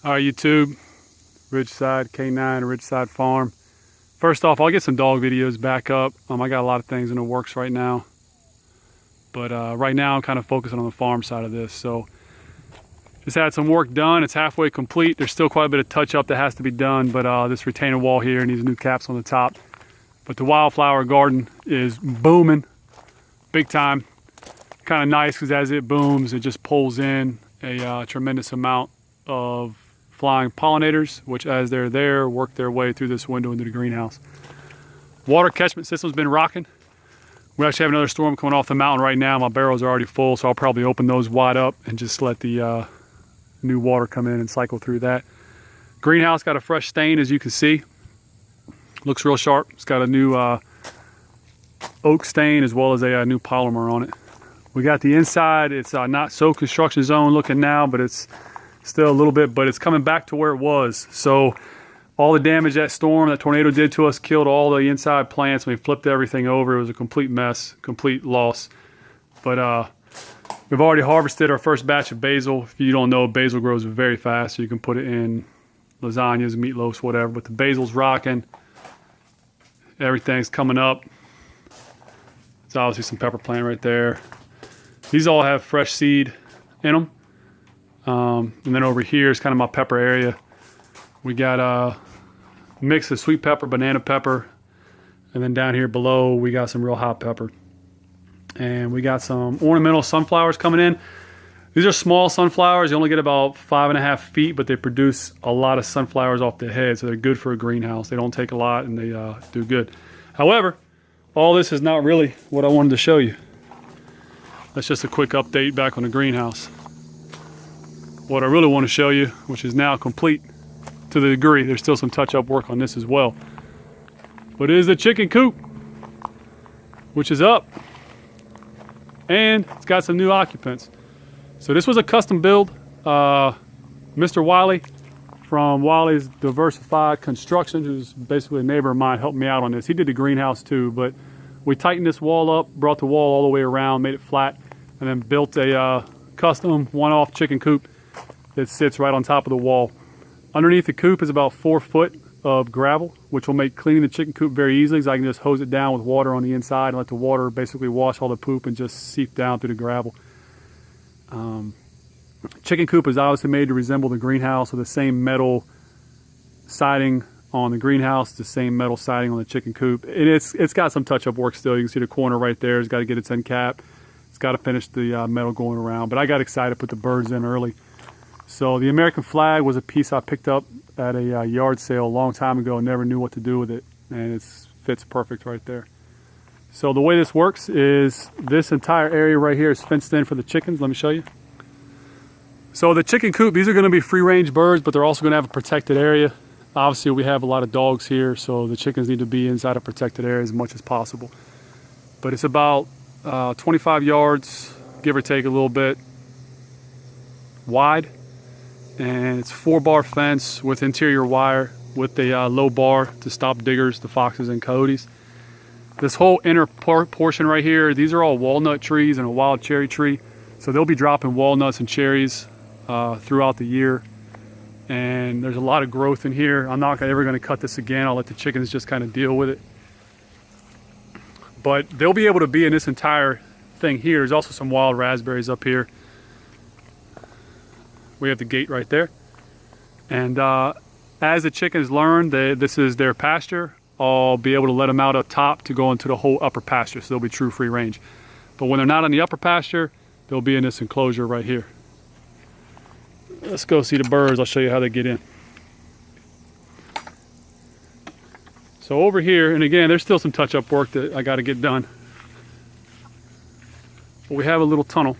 All right, YouTube, Ridgeside K9, Ridgeside Farm. First off, I'll get some dog videos back up. I got a lot of things in the works right now. But right now I'm kind of focusing on the farm side of this. So just had some work done. It's halfway complete. There's still quite a bit of touch up that has to be done, but this retaining wall here needs new caps on the top. But the wildflower garden is booming big time. Kind of nice because as it booms, it just pulls in a tremendous amount of flying pollinators, which as they're there, work their way through this window into the greenhouse. Water catchment system's been rocking. We actually have another storm coming off the mountain right now. My barrels are already full, so I'll probably open those wide up and just let the new water come in and cycle through that. Greenhouse got a fresh stain, as you can see. Looks real sharp. It's got a new oak stain as well as a new polymer on it. We got the inside. It's not so construction zone looking now, but it's still a little bit, but it's coming back to where it was. So all the damage that storm, that tornado did to us, killed all the inside plants. We flipped everything over. It was a complete mess, complete loss. But we've already harvested our first batch of basil. If you don't know, basil grows very fast. So you can put it in lasagnas, meatloafs, whatever. But the basil's rocking. Everything's coming up. There's obviously some pepper plant right there. These all have fresh seed in them. And then over here is kind of my pepper area. We got a mix of sweet pepper, banana pepper, and then down here below we got some real hot pepper. And we got some ornamental sunflowers coming in. These are small sunflowers. You only get about 5.5 feet, but they produce a lot of sunflowers off the head, so they're good for a greenhouse. They don't take a lot and they do good. However, all this is not really what I wanted to show you. That's just a quick update back on the greenhouse. What I really want to show you, which is now complete to the degree, there's still some touch-up work on this as well, but it is the chicken coop, which is up, and it's got some new occupants. So this was a custom build. Mr. Wiley from Wiley's Diversified Construction, who's basically a neighbor of mine, helped me out on this. He did the greenhouse too, but we tightened this wall up, brought the wall all the way around, made it flat, and then built a custom one-off chicken coop that sits right on top of the wall. Underneath the coop is about 4 foot of gravel, which will make cleaning the chicken coop very easy, because I can just hose it down with water on the inside and let the water basically wash all the poop and just seep down through the gravel. Chicken coop is obviously made to resemble the greenhouse, with the same metal siding on the greenhouse, the same metal siding on the chicken coop. It's got some touch-up work still. You can see the corner right there. It's got to get its end cap. It's got to finish the metal going around. But I got excited to put the birds in early. So the American flag was a piece I picked up at a yard sale a long time ago and never knew what to do with it. And it fits perfect right there. So the way this works is this entire area right here is fenced in for the chickens. Let me show you. So the chicken coop, these are going to be free-range birds, but they're also going to have a protected area. Obviously, we have a lot of dogs here, so the chickens need to be inside a protected area as much as possible. But it's about 25 yards, give or take a little bit, wide. And it's 4-bar fence with interior wire with a low bar to stop diggers, the foxes and coyotes. This whole inner portion right here, these are all walnut trees and a wild cherry tree. So they'll be dropping walnuts and cherries throughout the year. And there's a lot of growth in here. I'm not ever going to cut this again. I'll let the chickens just kind of deal with it. But they'll be able to be in this entire thing here. There's also some wild raspberries up here. We have the gate right there. And as the chickens learn that this is their pasture, I'll be able to let them out up top to go into the whole upper pasture. So they'll be true free range. But when they're not on the upper pasture, they'll be in this enclosure right here. Let's go see the birds. I'll show you how they get in. So over here, and again, there's still some touch-up work that I got to get done. But we have a little tunnel.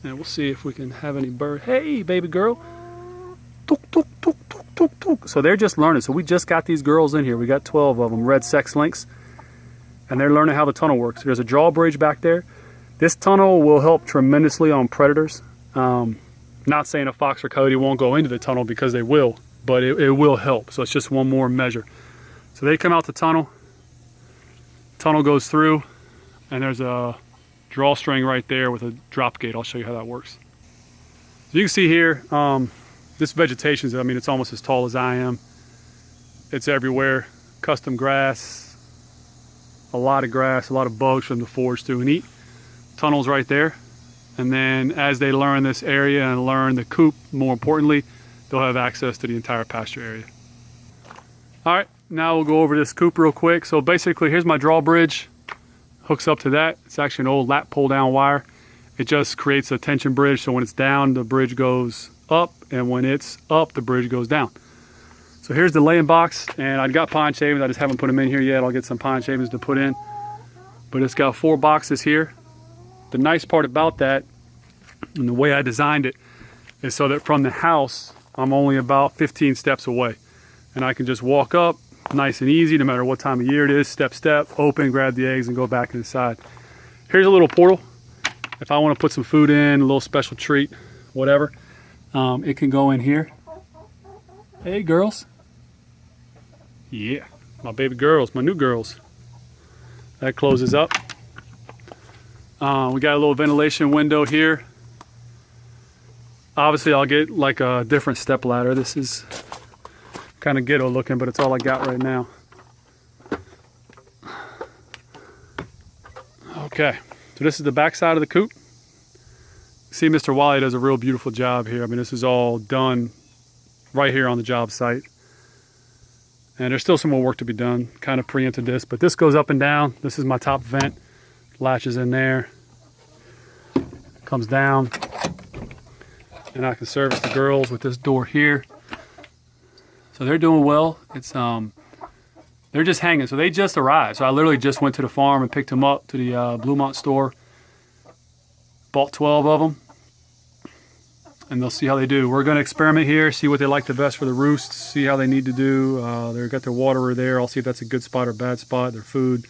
And we'll see if we can have any bird. Hey, baby girl. Took, took, took, took, took, took. So they're just learning. So we just got these girls in here. We got 12 of them, red sex links. And they're learning how the tunnel works. There's a drawbridge back there. This tunnel will help tremendously on predators. Not saying a fox or coyote won't go into the tunnel, because they will, but it will help. So it's just one more measure. So they come out the tunnel. Tunnel goes through, and there's a drawstring right there with a drop gate. I'll show you how that works. So you can see here, this vegetation, I mean, it's almost as tall as I am. It's everywhere. Custom grass, a lot of bugs from the forage through and eat. Tunnels right there. And then as they learn this area and learn the coop, more importantly, they'll have access to the entire pasture area. All right, now we'll go over this coop real quick. So basically, here's my drawbridge. Hooks up to that. It's actually an old lap pull down wire. It just creates a tension bridge, so when it's down, the bridge goes up, and when it's up, the bridge goes down. So here's the laying box, and I've got pine shavings. I just haven't put them in here yet. I'll get some pine shavings to put in. But it's got 4 boxes here. The nice part about that, and the way I designed it, is so that from the house, I'm only about 15 steps away. And I can just walk up, nice and easy, no matter what time of year it is, step, open, grab the eggs, and go back inside. Here's a little portal. If I want to put some food in, a little special treat, whatever, it can go in here. Hey, girls. Yeah, my baby girls, my new girls. That closes up. We got a little ventilation window here. Obviously, I'll get like a different step ladder. This is kind of ghetto looking, but it's all I got right now. Okay, so this is the back side of the coop. See, Mr. Wally does a real beautiful job here. I mean, this is all done right here on the job site. And there's still some more work to be done. Kind of preempted this, but this goes up and down. This is my top vent. Latches in there. Comes down. And I can service the girls with this door here. So they're doing well. It's they're just hanging. So they just arrived. So I literally just went to the farm and picked them up to the Bluemont store. Bought 12 of them. And they'll see how they do. We're going to experiment here, see what they like the best for the roosts, see how they need to do. They've got their waterer there. I'll see if that's a good spot or bad spot, their food.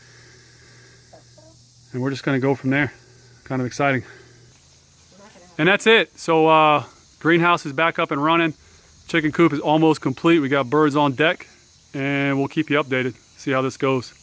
And we're just going to go from there. Kind of exciting. And that's it. So greenhouse is back up and running. Chicken coop is almost complete. We got birds on deck. And we'll keep you updated. See how this goes.